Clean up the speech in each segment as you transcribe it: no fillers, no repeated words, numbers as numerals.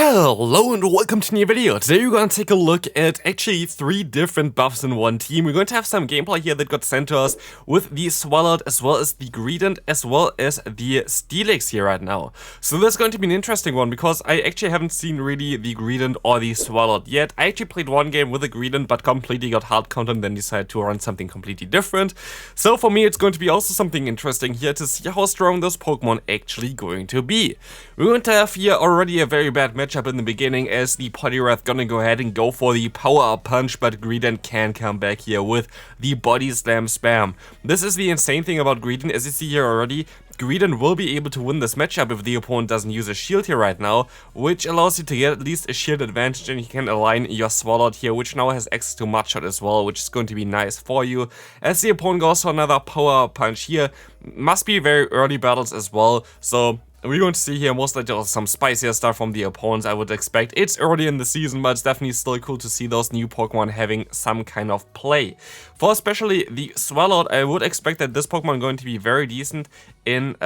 Hello and welcome to a new video. Today we're going to take a look at actually 3 different buffs in one team. We're going to have some gameplay here that got sent to us with the Swalot as well as the Greedent as well as the Steelix here right now. So this is going to be an interesting one because I actually haven't seen really the Greedent or the Swalot yet. I actually played one game with the Greedent but completely got hard counted and then decided to run something completely different. So for me it's going to be also something interesting here to see how strong this Pokemon actually going to be. We're going to have here already a very bad matchup in the beginning as the Poliwrath gonna go ahead and go for the power-up punch, but Greedent can come back here with the body slam spam. This is the insane thing about Greedent, as you see here already. Greedent will be able to win this matchup if the opponent doesn't use a shield here right now, which allows you to get at least a shield advantage, and you can align your Swalot here, which now has access to Mudshot as well, which is going to be nice for you. As the opponent goes for another power punch here, must be very early battles as well, so we're going to see here most likely some spicier stuff from the opponents, I would expect. It's early in the season, but it's definitely still cool to see those new Pokemon having some kind of play. For especially the Swalot, I would expect that this Pokemon is going to be very decent in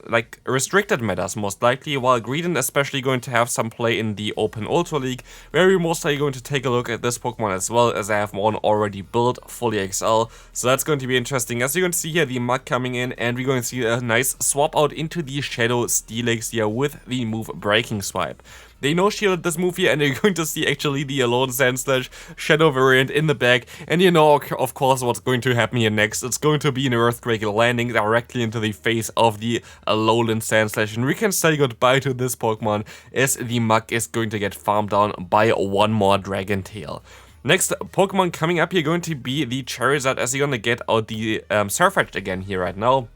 like restricted metas most likely, while Greedent especially going to have some play in the Open Ultra League, where we're most likely going to take a look at this Pokemon as well, as I have one already built, fully XL. So that's going to be interesting. As you're going to see here, the Mug coming in, and we're going to see a nice swap out into the Shadow Steelix here with the move Breaking Swipe. They no-shielded this move here, and you're going to see actually the Alone Sandslash Shadow variant in the back, and you know, of course, what's going to happen here next. It's going to be an Earthquake landing directly into the face of the Alolan Sandslash, and we can say goodbye to this Pokemon as the Mug is going to get farmed down by one more Dragon Tail. Next Pokemon coming up here going to be the Charizard, as you're going to get out the Surfetch'd again here right now.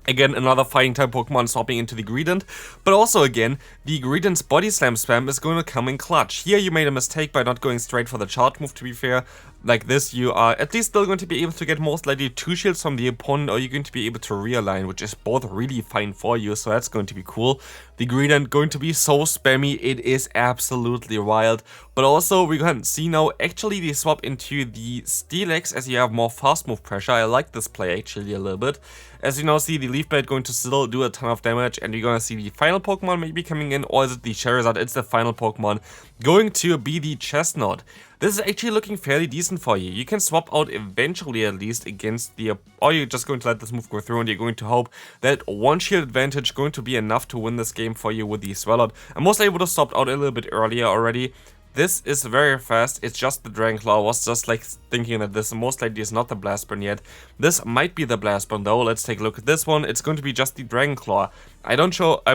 Again, another fighting type Pokemon swapping into the Greedent, but also again, the Greedent's Body Slam spam is going to come in clutch. Here you made a mistake by not going straight for the charge move, to be fair. Like this, you are at least still going to be able to get most likely 2 shields from the opponent, or you're going to be able to realign, which is both really fine for you, so that's going to be cool. The Greedent going to be so spammy, it is absolutely wild. But also, we can see now actually the swap into the Steelix as you have more fast move pressure. I like this play actually a little bit. As you now see, the Leaf Blade going to still do a ton of damage, and you're going to see the final Pokemon maybe coming in, or is it the Charizard? It's the final Pokemon going to be the Chestnut. This is actually looking fairly decent for you. You can swap out eventually at least against the, or you're just going to let this move go through and you're going to hope that one shield advantage going to be enough to win this game for you with the Swalot. I'm most able to swap out a little bit earlier already. This is very fast, it's just the Dragon Claw. I was just like thinking that this most likely is not the Blast Burn yet. This might be the Blast Burn though. Let's take a look at this one. It's going to be just the Dragon Claw. I'm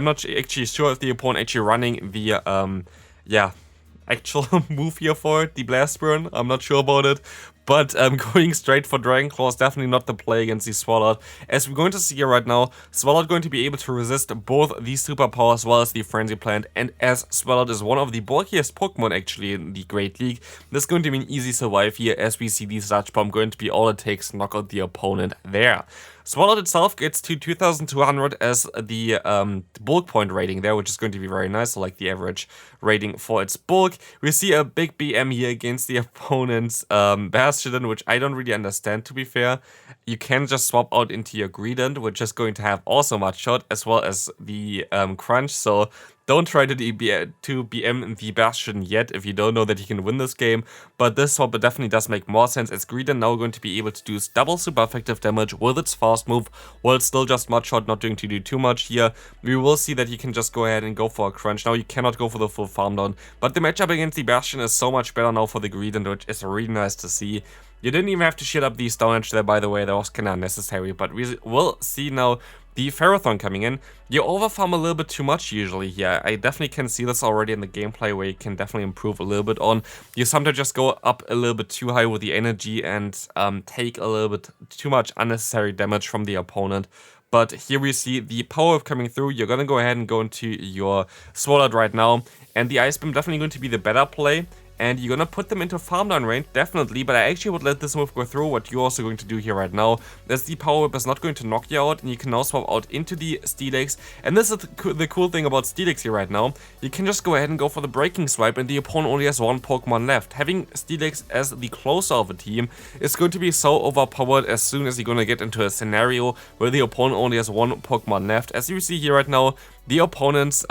not actually sure if the opponent actually running the, actual move here for it, the Blast Burn. I'm not sure about it, but going straight for Dragon Claw is definitely not the play against the Swalot. As we're going to see here right now, Swalot going to be able to resist both the Superpower as well as the Frenzy Plant, and as Swalot is one of the bulkiest Pokemon actually in the Great League, this is going to be an easy survive here, as we see the Sludge Bomb going to be all it takes to knock out the opponent there. Swalot itself gets to 2200 as the bulk point rating there, which is going to be very nice, so like the average rating for its bulk. We see a big BM here against the opponent's Bastion, which I don't really understand, to be fair. You can just swap out into your Greedent, which is going to have also Mudshot as well as the Crunch, so don't try to BM the Bastion yet if you don't know that you can win this game, but this swap definitely does make more sense, as Greedent now going to be able to do double super effective damage with its fast move, while it's still just Mudshot, not going to do too much here. We will see that you can just go ahead and go for a Crunch. Now you cannot go for the full farm down, but the matchup against the Bastion is so much better now for the Greedent, which is really nice to see. You didn't even have to shield up the Stone Edge there, by the way. That was kind of unnecessary, but we will see now the Ferrothorn coming in. You overfarm a little bit too much usually here. I definitely can see this already in the gameplay, where you can definitely improve a little bit on. You sometimes just go up a little bit too high with the energy and take a little bit too much unnecessary damage from the opponent. But here we see the power of coming through. You're going to go ahead and go into your Swalot right now, and the Ice Beam definitely going to be the better play. And you're gonna put them into farm down range, definitely, but I actually would let this move go through. What you're also going to do here right now is the Power Whip is not going to knock you out, and you can now swap out into the Steelix. And this is the cool thing about Steelix here right now. You can just go ahead and go for the Breaking Swipe, and the opponent only has one Pokemon left. Having Steelix as the closer of a team is going to be so overpowered as soon as you're gonna get into a scenario where the opponent only has one Pokemon left. As you see here right now, the opponent's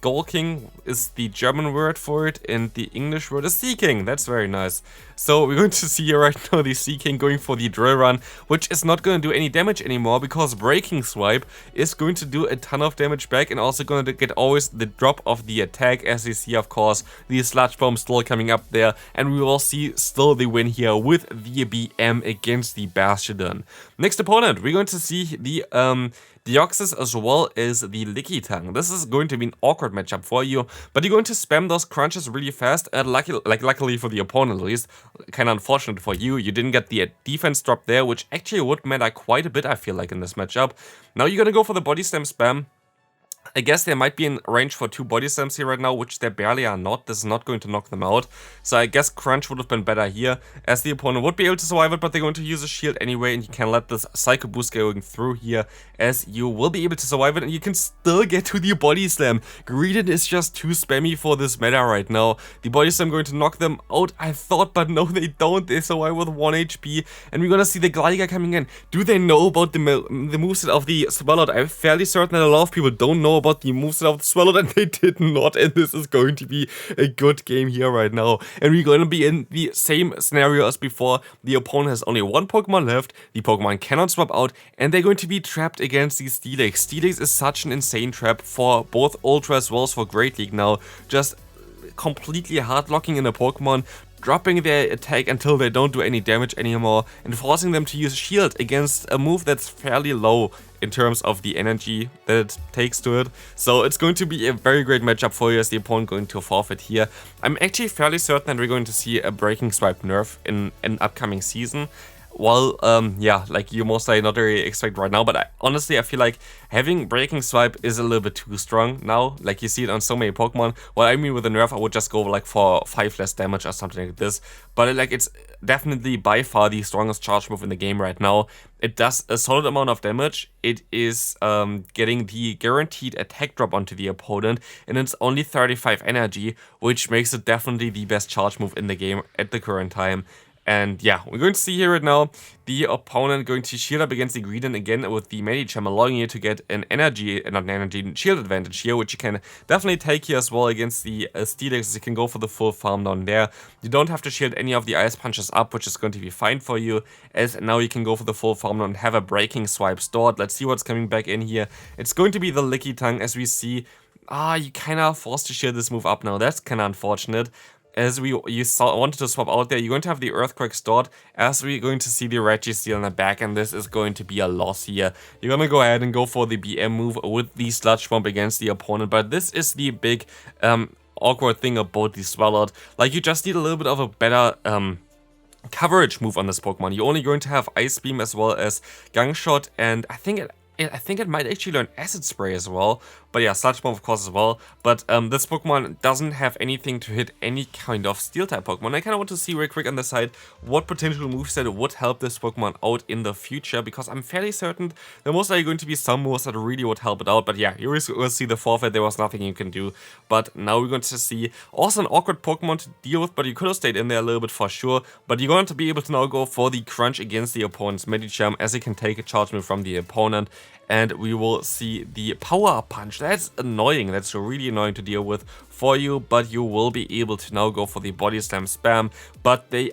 Skulking is the German word for it, and the English word is Seeking. That's very nice. So we're going to see here right now the Seeking going for the Drill Run, which is not going to do any damage anymore because Breaking Swipe is going to do a ton of damage back and also going to get always the drop of the attack, as you see, of course, the Sludge Bomb still coming up there, and we will see still the win here with the BM against the Bastiodon. Next opponent, we're going to see the Deoxys as well as the Lickitung. This is going to be an awkward matchup for you, but you're going to spam those crunches really fast, and luckily for the opponent at least, kind of unfortunate for you, you didn't get the defense drop there, which actually would matter quite a bit, I feel like, in this matchup. Now you're gonna go for the body slam spam. I guess they might be in range for 2 body slams here right now, which they barely are not. This is not going to knock them out. So I guess Crunch would have been better here, as the opponent would be able to survive it, but they're going to use a shield anyway, and you can let this Psycho Boost going through here, as you will be able to survive it, and you can still get to the body slam. Greedent is just too spammy for this meta right now. The body slam going to knock them out, I thought, but no, they don't. They survive with 1 HP, and we're gonna see the Gligar coming in. Do they know about the moveset of the Swalot? I'm fairly certain that a lot of people don't know about the moveset of the Swalot, and they did not, and this is going to be a good game here right now. And we're going to be in the same scenario as before. The opponent has only 1 Pokemon left, the Pokemon cannot swap out, and they're going to be trapped against the Steelix. Steelix is such an insane trap for both Ultra as well as for Great League now, just completely hard locking in a Pokemon, dropping their attack until they don't do any damage anymore, and forcing them to use Shield against a move that's fairly low in terms of the energy that it takes to it. So it's going to be a very great matchup for you, as the opponent going to forfeit here. I'm actually fairly certain that we're going to see a Breaking Swipe nerf in an upcoming season. Well, yeah, like you most likely not really expect right now, but honestly, I feel like having Breaking Swipe is a little bit too strong now. Like, you see it on so many Pokemon. Well, I mean, with the nerf, I would just go like for 5 less damage or something like this. But like, it's definitely by far the strongest charge move in the game right now. It does a solid amount of damage. It is getting the guaranteed attack drop onto the opponent, and it's only 35 energy, which makes it definitely the best charge move in the game at the current time. And yeah, we're going to see here right now the opponent going to shield up against the Greedent again with the Medicham, allowing you to get an shield advantage here, which you can definitely take here as well against the Steelix. You can go for the full farm down there. You don't have to shield any of the Ice Punches up, which is going to be fine for you, as now you can go for the full farm down and have a Breaking Swipe stored. Let's see what's coming back in here. It's going to be the Lickitung, as we see. You kind of forced to shield this move up now. That's kind of unfortunate. As you wanted to swap out there, you're going to have the Earthquake stored, as we're going to see the Registeel in the back, and this is going to be a loss here. You're going to go ahead and go for the BM move with the Sludge Bomb against the opponent, but this is the big awkward thing about the Swalot. Like, you just need a little bit of a better coverage move on this Pokemon. You're only going to have Ice Beam as well as Gang Shot, and I think it might actually learn Acid Spray as well. But yeah, Sludge Bomb of course as well. But this Pokemon doesn't have anything to hit any kind of Steel-type Pokemon. I kind of want to see real quick on the side what potential moveset would help this Pokemon out in the future, because I'm fairly certain there most likely going to be some moves that really would help it out. But yeah, you will see the forfeit. There was nothing you can do. But now we're going to see also an awkward Pokemon to deal with, but you could have stayed in there a little bit for sure. But you're going to be able to now go for the Crunch against the opponent's Medicham, as it can take a charge move from the opponent. And we will see the Power Punch. That's annoying. That's really annoying to deal with for you, but you will be able to now go for the Body Slam spam. But they're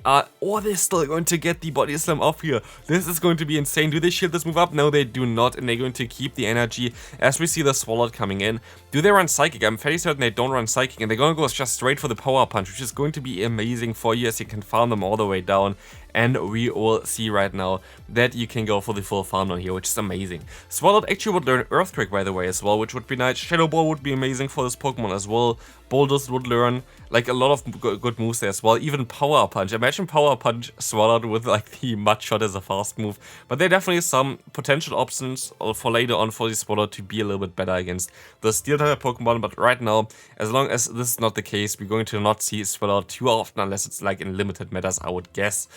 still going to get the Body Slam off here. This is going to be insane. Do they shield this move up? No, they do not, and they're going to keep the energy as we see the Swalot coming in. Do they run Psychic? I'm fairly certain they don't run Psychic, and they're going to go just straight for the Power Punch, which is going to be amazing for you, as you can farm them all the way down. And we will see right now that you can go for the full farm down here, which is amazing. Swalot actually would learn Earthquake, by the way, as well, which would be nice. Shadow Ball would be amazing for this Pokemon as well. Boulders would learn like a lot of good moves there as well. Even Power Punch. Imagine Power Punch Swalot with like the Mud Shot as a fast move. But there are definitely some potential options for later on for the Swalot to be a little bit better against the Steel-type Pokemon. But right now, as long as this is not the case, we're going to not see Swalot too often, unless it's like in limited metas, I would guess.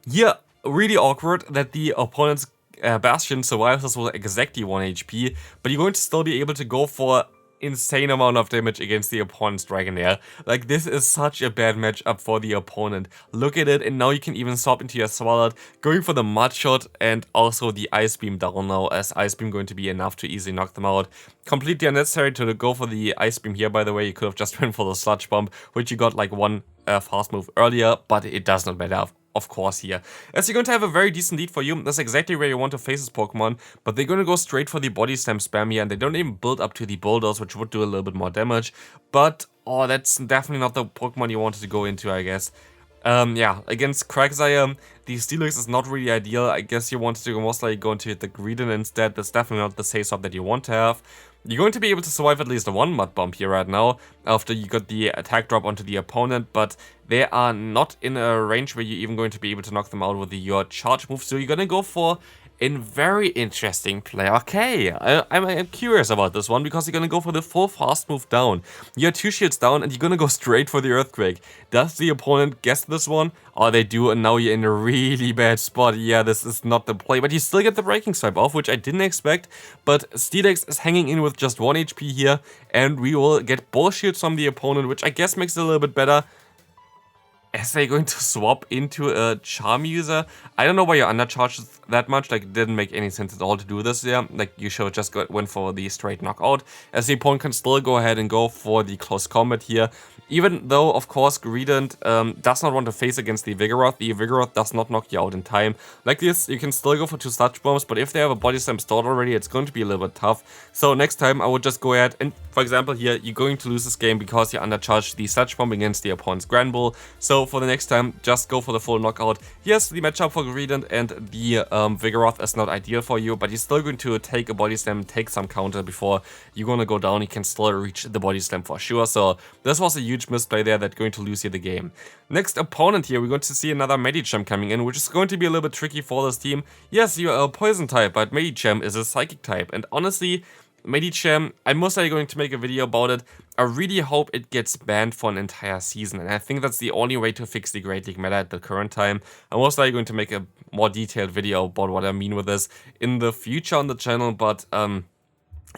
Yeah, really awkward that the opponent's Bastion survives us with exactly 1 HP, but you're going to still be able to go for insane amount of damage against the opponent's Dragonair. Like, this is such a bad matchup for the opponent. Look at it, and now you can even swap into your Swalot, going for the Mud Shot and also the Ice Beam down now, as Ice Beam going to be enough to easily knock them out. Completely unnecessary to go for the Ice Beam here, by the way. You could have just went for the Sludge Bomb, which you got like one fast move earlier, but it does not matter. Of course here. As you're going to have a very decent lead for you, that's exactly where you want to face this Pokemon, but they're going to go straight for the Body Slam spam here, and they don't even build up to the Bulldoze, which would do a little bit more damage, but, oh, that's definitely not the Pokemon you wanted to go into, I guess. Yeah, against Quagsire, the Steelix is not really ideal. I guess you wanted to most likely go into the Greedent instead. That's definitely not the safe swap that you want to have. You're going to be able to survive at least one Mud Bomb here right now, after you got the attack drop onto the opponent, but they are not in a range where you're even going to be able to knock them out with your charge move, so you're going to go for a very interesting play. Okay, I'm curious about this one, because you're going to go for the full fast move down. You're 2 shields down, and you're going to go straight for the Earthquake. Does the opponent guess this one? Oh, they do, and now you're in a really bad spot. Yeah, this is not the play, but you still get the Breaking Swipe off, which I didn't expect, but Steelix is hanging in with just 1 HP here, and we will get both shields from the opponent, which I guess makes it a little bit better. As they're going to swap into a Charm user. I don't know why you undercharged that much, like it didn't make any sense at all to do this there. Like you should have just went for the straight knockout, as the opponent can still go ahead and go for the close combat here. Even though, of course, Greedent does not want to face against the Vigoroth does not knock you out in time. Like this, you can still go for 2 Sludge Bombs, but if they have a Body Slam stored already, it's going to be a little bit tough. So next time, I would just go ahead and, for example, here, you're going to lose this game because you undercharged the Sludge Bomb against the opponent's Granbull. So for the next time, just go for the full knockout. Yes, the matchup for Greedent and the Vigoroth is not ideal for you, but you're still going to take a Body Slam, take some counter before you're going to go down. You can still reach the Body Slam for sure. So this was a huge misplay there that's going to lose you the game. Next opponent here, we're going to see another Medicham coming in, which is going to be a little bit tricky for this team. Yes, you are a Poison type, but Medicham is a Psychic type, and honestly, Medicham, I'm most likely going to make a video about it. I really hope it gets banned for an entire season, and I think that's the only way to fix the Great League meta at the current time. I'm most likely going to make a more detailed video about what I mean with this in the future on the channel, but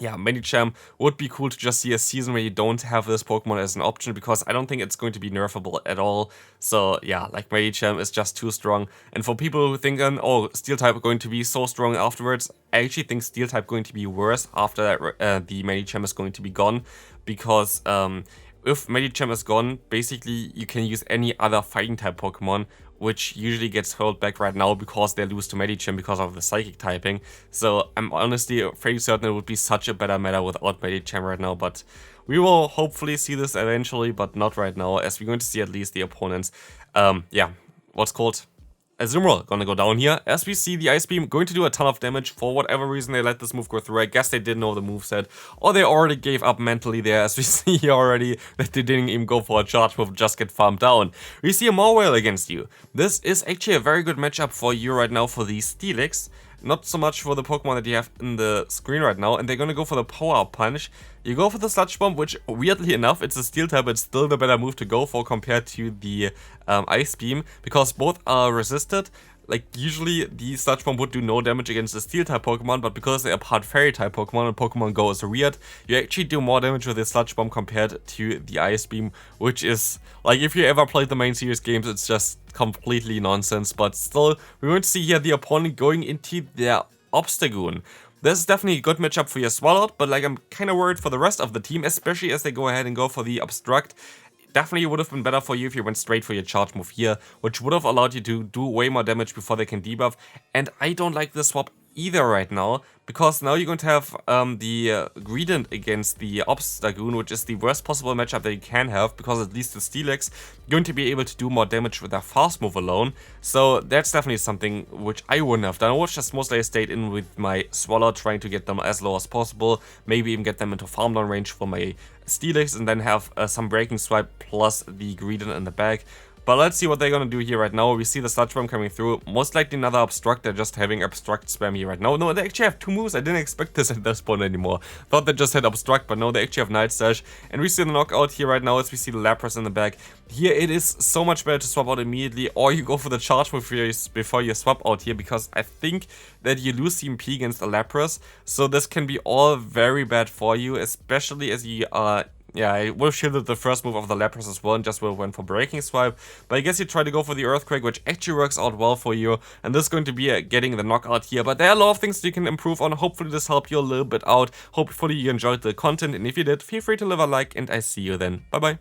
yeah, Medicham would be cool to just see a season where you don't have this Pokemon as an option, because I don't think it's going to be nerfable at all. So yeah, like Medicham is just too strong. And for people who think, oh, Steel type are going to be so strong afterwards, I actually think Steel type going to be worse after the Medicham is going to be gone, because if Medicham is gone, basically you can use any other fighting type Pokemon, which usually gets held back right now because they lose to Medicham because of the Psychic typing. So I'm honestly pretty certain it would be such a better meta without Medicham right now, but we will hopefully see this eventually, but not right now, as we're going to see at least the opponents. Yeah, what's called Azumarill gonna go down here, as we see the Ice Beam going to do a ton of damage. For whatever reason they let this move go through. I guess they didn't know the moveset, or they already gave up mentally there, as we see here already that they didn't even go for a charge move, just get farmed down. We see a Mawile against you. This is actually a very good matchup for you right now for the Steelix. Not so much for the Pokemon that you have in the screen right now, and they're gonna go for the Power Punch. You go for the Sludge Bomb, which, weirdly enough, it's a Steel type, it's still the better move to go for compared to the Ice Beam, because both are resisted. Like, usually the Sludge Bomb would do no damage against a Steel type Pokemon, but because they are part Fairy type Pokemon and Pokemon Go is weird, you actually do more damage with the Sludge Bomb compared to the Ice Beam, which is, like, if you ever played the main series games, it's just completely nonsense. But still, we're going to see here the opponent going into their Obstagoon. This is definitely a good matchup for your Swalot, but like, I'm kind of worried for the rest of the team, especially as they go ahead and go for the Obstruct. Definitely would have been better for you if you went straight for your charge move here, which would have allowed you to do way more damage before they can debuff. And I don't like this swap either right now, because now you're going to have the Greedent against the Obstagoon, which is the worst possible matchup that you can have, because at least the Steelix going to be able to do more damage with their fast move alone. So that's definitely something which I wouldn't have done. I would just mostly stayed in with my Swallow, trying to get them as low as possible, maybe even get them into farm down range for my Steelix, and then have some Breaking Swipe plus the Greedent in the back. But let's see what they're gonna do here right now. We see the Sludge Bomb coming through. Most likely another Obstruct. They're just having Obstruct Spammy right now. No, they actually have 2 moves. I didn't expect this at this point anymore. Thought they just had Obstruct, but no, they actually have Night Slash. And we see the knockout here right now as we see the Lapras in the back. Here it is so much better to swap out immediately, or you go for the charge move before you swap out here, because I think that you lose CMP against a Lapras. So this can be all very bad for you, especially as you yeah, I would have shielded the first move of the Lapras as well and just would have went for Breaking Swipe. But I guess you try to go for the Earthquake, which actually works out well for you. And this is going to be getting the knockout here. But there are a lot of things you can improve on. Hopefully this helped you a little bit out. Hopefully you enjoyed the content. And if you did, feel free to leave a like. And I see you then. Bye bye.